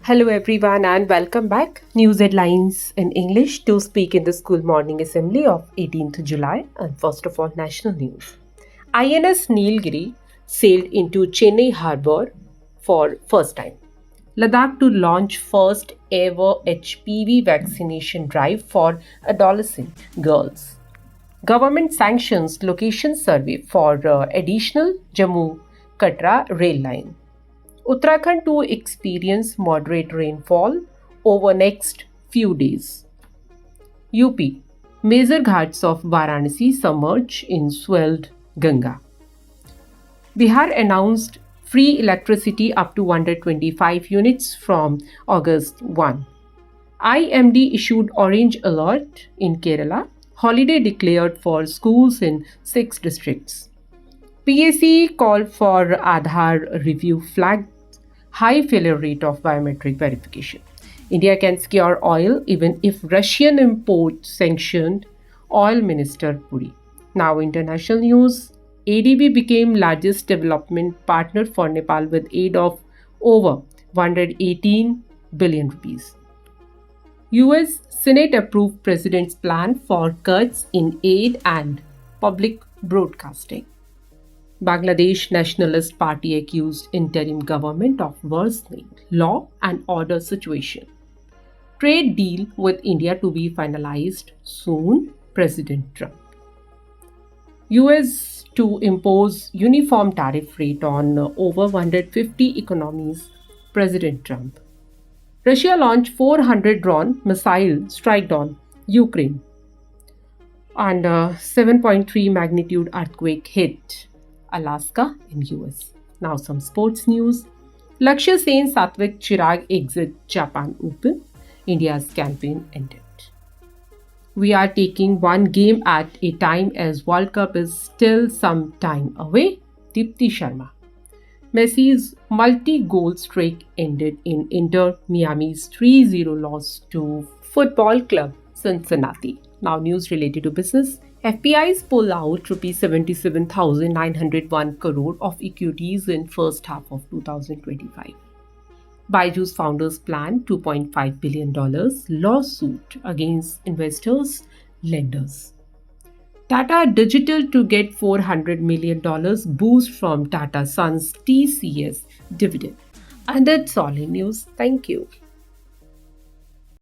Hello everyone and welcome back. News headlines in English to speak in the school morning assembly of 18th July. And first of all, national news. INS Nilgiri sailed into Chennai harbour for first time. Ladakh to launch first ever HPV vaccination drive for adolescent girls. Government sanctions location survey for additional Jammu Katra rail line. Uttarakhand to experience moderate rainfall over next few days. UP. Major ghats of Varanasi submerge in swelled Ganga. Bihar announced free electricity up to 125 units from August 1. IMD issued orange alert in Kerala. Holiday declared for schools in 6 districts. PAC called for Aadhaar review flagged high failure rate of biometric verification. India can secure oil even if Russian import sanctioned, Oil Minister Puri. Now international news. ADB became largest development partner for Nepal with aid of over 118 billion rupees. US Senate approved President's plan for cuts in aid and public broadcasting. Bangladesh Nationalist Party accused interim government of worsening law and order situation. Trade deal with India to be finalized soon, President Trump. US to impose uniform tariff rate on over 150 economies, President Trump. Russia launched 400 drone missile strike on Ukraine. And 7.3 magnitude earthquake hit Alaska in US. Now some sports news. Lakshya Sen Satvik Chirag exit Japan Open. India's campaign ended. We are taking one game at a time as World Cup is still some time away. Deepti Sharma. Messi's multi-goal streak ended in Inter Miami's 3-0 loss to Football Club Cincinnati. Now news related to business. FPI's pull out Rs 77,901 crore of equities in first half of 2025. Byju's founders plan $2.5 billion lawsuit against investors, lenders. Tata Digital to get $400 million boost from Tata Sons TCS dividend. And that's all in news. Thank you.